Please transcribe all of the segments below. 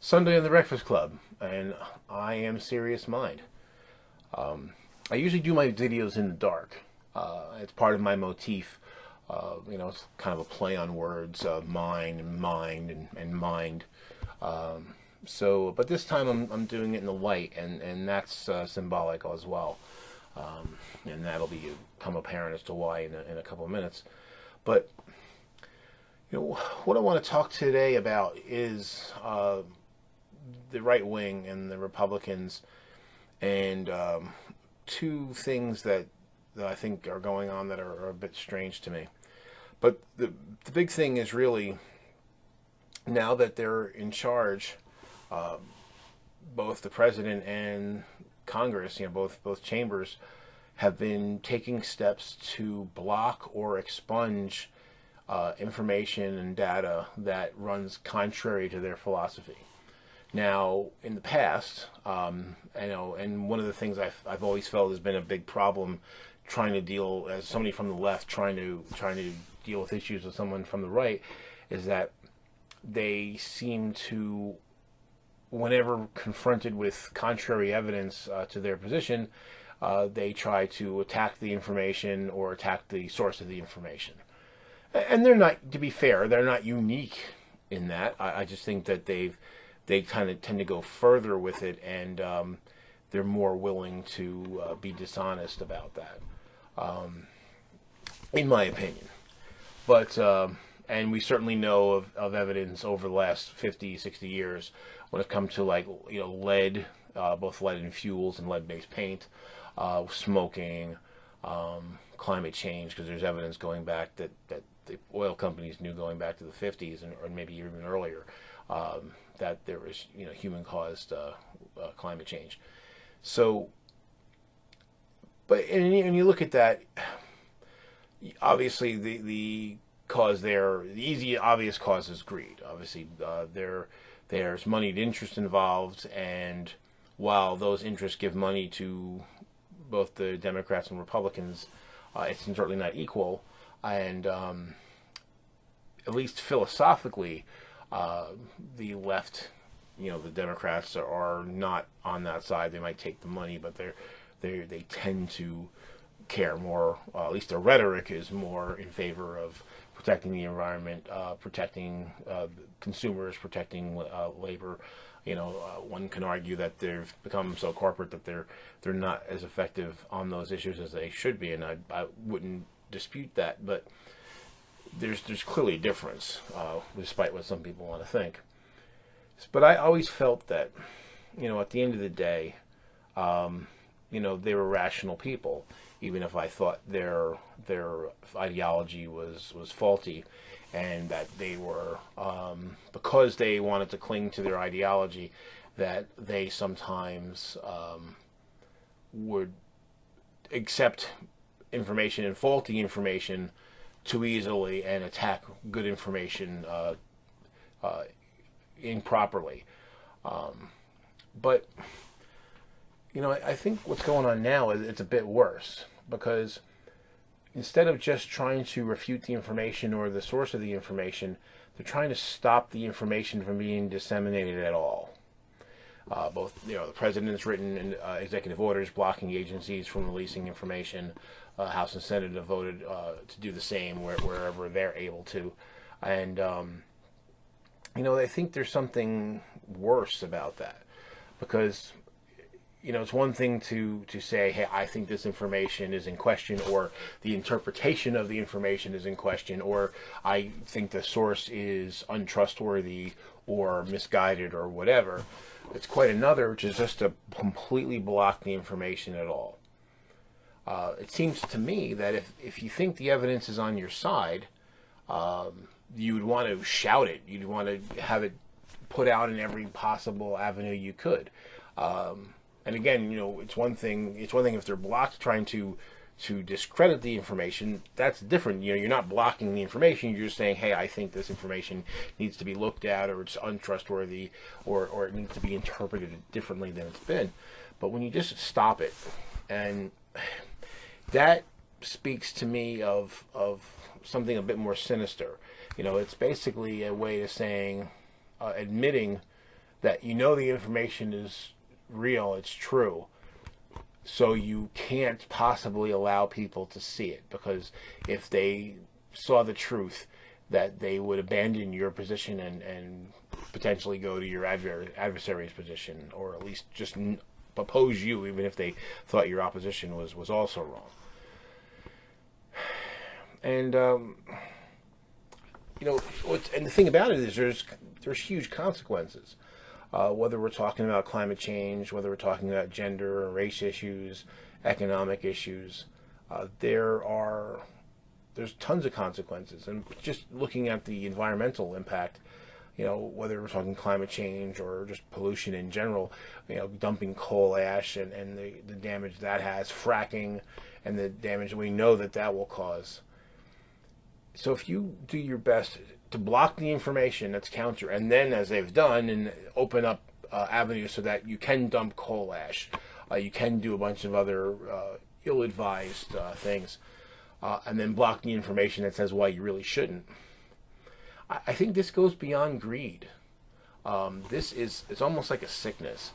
Sunday on the Breakfast Club, and I am Serious Mind. I usually do my videos in the dark. It's part of my motif. It's kind of a play on words, mind and mind and mind. But this time I'm doing it in the light, and that's symbolic as well. And that'll become apparent as to why in a couple of minutes. But what I want to talk today about is the right wing and the Republicans, and two things that I think are going on that are a bit strange to me. But the big thing is really, now that they're in charge, both the president and Congress, both chambers, have been taking steps to block or expunge information and data that runs contrary to their philosophy. Now, in the past, and one of the things I've always felt has been a big problem trying to deal, as somebody from the left trying to deal with issues with someone from the right, is that they seem to, whenever confronted with contrary evidence to their position, they try to attack the information or attack the source of the information. And they're not, to be fair, they're not unique in that. I just think that they kind of tend to go further with it, and they're more willing to be dishonest about that, in my opinion. But and we certainly know of evidence over the last 50, 60 years when it comes to lead, both lead in fuels and lead-based paint, smoking, climate change, because there's evidence going back that the oil companies knew going back to the 50s or maybe even earlier, that there was human-caused climate change. So, but and you look at that, obviously the cause there, the easy obvious cause is greed. Obviously, there's moneyed interest involved, and while those interests give money to both the Democrats and Republicans, it's certainly not equal. And at least philosophically, the left, the Democrats are not on that side. They might take the money, but they tend to care more. At least their rhetoric is more in favor of protecting the environment, protecting consumers, protecting labor. One can argue that they've become so corporate that they're not as effective on those issues as they should be, and I wouldn't dispute that, but there's clearly a difference, despite what some people want to think. But I always felt that, at the end of the day, they were rational people, even if I thought their ideology was faulty, and that they were, because they wanted to cling to their ideology, that they sometimes would accept information and faulty information too easily and attack good information improperly. But I think what's going on now is it's a bit worse, because instead of just trying to refute the information or the source of the information, they're trying to stop the information from being disseminated at all. The president's written executive orders blocking agencies from releasing information. House and Senate have voted to do the same wherever they're able to. And, I think there's something worse about that, because, it's one thing to say, hey, I think this information is in question, or the interpretation of the information is in question, or I think the source is untrustworthy or misguided or whatever. It's quite another, which is just to completely block the information at all. It seems to me that if you think the evidence is on your side, you would want to shout it. You'd want to have it put out in every possible avenue you could. And again, it's one thing if they're blocked trying to discredit the information. That's different. You're not blocking the information. You're just saying, hey, I think this information needs to be looked at, or it's untrustworthy, or it needs to be interpreted differently than it's been. But when you just stop it, and that speaks to me of something a bit more sinister. It's basically a way of saying, admitting that you know the information is real, it's true, so you can't possibly allow people to see it, because if they saw the truth, that they would abandon your position and potentially go to your adversary's position, or at least just oppose you, even if they thought your opposition was also wrong. And and the thing about it is there's huge consequences. Whether we're talking about climate change, whether we're talking about gender or race issues, economic issues, there's tons of consequences. And just looking at the environmental impact, whether we're talking climate change or just pollution in general, dumping coal ash and the damage that has, fracking, and the damage we know that will cause. So if you do your best to block the information that's counter, and then, as they've done, and open up avenues so that you can dump coal ash, you can do a bunch of other ill-advised things, and then block the information that says why you really shouldn't. I think this goes beyond greed. It's almost like a sickness.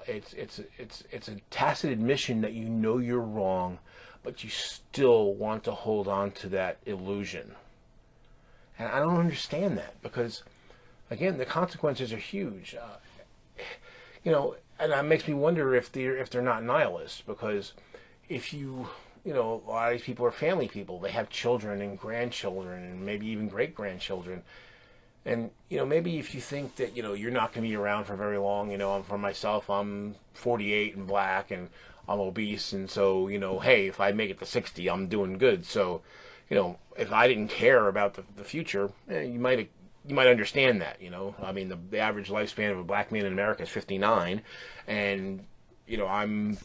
It's a tacit admission that you know you're wrong, but you still want to hold on to that illusion. And I don't understand that, because, again, the consequences are huge. And that makes me wonder if they're not nihilists, because if a lot of these people are family people. They have children and grandchildren and maybe even great-grandchildren. And, maybe if you think that, you're not going to be around for very long, for myself, I'm 48 and black and I'm obese. And so, hey, if I make it to 60, I'm doing good. So, if I didn't care about the future, you might understand that, I mean, the average lifespan of a black man in America is 59. And, I'm,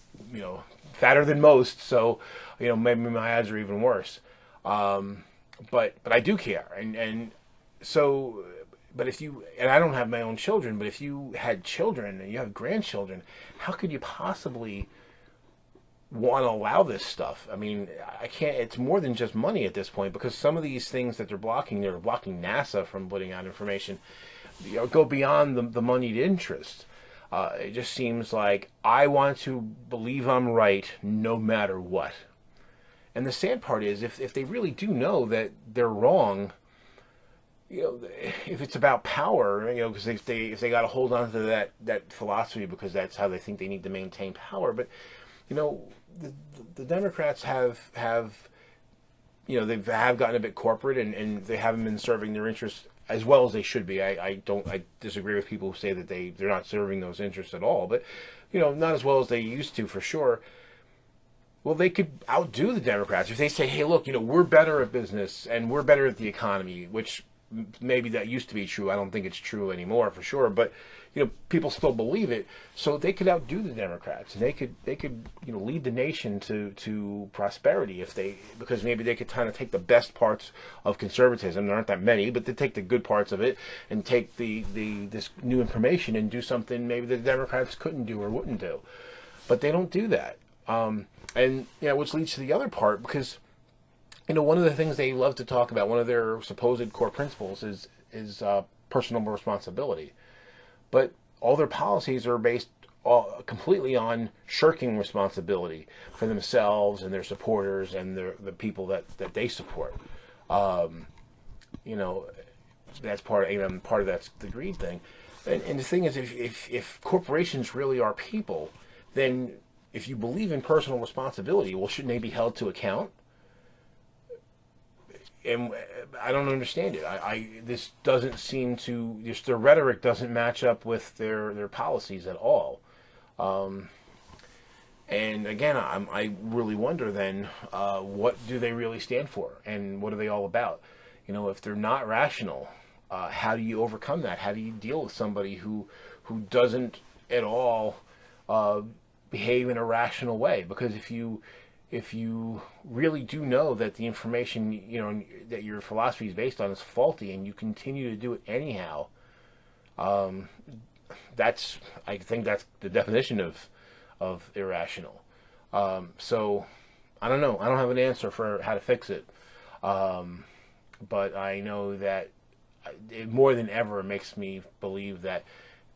fatter than most. So, maybe my odds are even worse. But I do care. And so, but and I don't have my own children, but if you had children and you have grandchildren, how could you possibly want to allow this stuff? I mean, I can't, it's more than just money at this point, because some of these things that they're blocking NASA from putting out information, go beyond the moneyed interest. It just seems like I want to believe I'm right no matter what. And the sad part is, if they really do know that they're wrong, if it's about power, because if they got to hold on to that philosophy because that's how they think they need to maintain power. But the Democrats have they have gotten a bit corporate, and they haven't been serving their interests as well as they should be. I disagree with people who say that they're not serving those interests at all, but not as well as they used to, for sure. Well, they could outdo the Democrats if they say, hey, look, we're better at business and we're better at the economy, which maybe that used to be true. I don't think it's true anymore, for sure, but people still believe it. So they could outdo the Democrats, and they could lead the nation to prosperity because maybe they could kind of take the best parts of conservatism. There aren't that many, but they take the good parts of it and take this new information and do something maybe the Democrats couldn't do or wouldn't do. But they don't do that. Which leads to the other part, because one of the things they love to talk about, one of their supposed core principles is personal responsibility. But all their policies are based completely on shirking responsibility for themselves and their supporters and the people that they support. That's part of that's the greed thing. And the thing is, if corporations really are people, then if you believe in personal responsibility, well, shouldn't they be held to account? And I don't understand it. This doesn't seem to, just their rhetoric doesn't match up with their policies at all. And again, I really wonder then, what do they really stand for, and what are they all about? If they're not rational, how do you overcome that? How do you deal with somebody who doesn't at all behave in a rational way? Because if you really do know that the information, that your philosophy is based on is faulty, and you continue to do it anyhow, I think that's the definition of irrational. So I don't know. I don't have an answer for how to fix it. But I know that it more than ever makes me believe that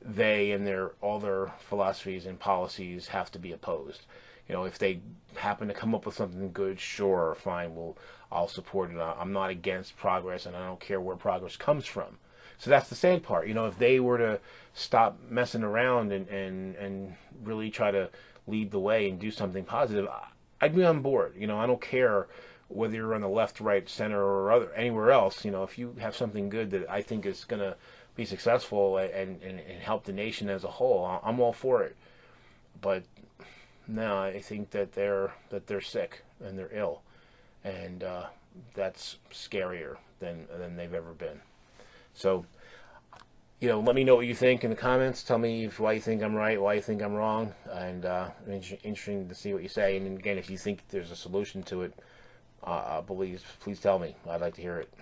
they and all their philosophies and policies have to be opposed. If they happen to come up with something good, sure, fine, I'll support it. I'm not against progress, and I don't care where progress comes from. So that's the sad part. If they were to stop messing around and really try to lead the way and do something positive, I'd be on board. I don't care whether you're on the left, right, center, or anywhere else. If you have something good that I think is going to be successful and help the nation as a whole, I'm all for it. But no, I think that they're sick and they're ill, and that's scarier than they've ever been. So, let me know what you think in the comments. Tell me why you think I'm right, why you think I'm wrong, and interesting to see what you say. And again, if you think there's a solution to it, please tell me. I'd like to hear it.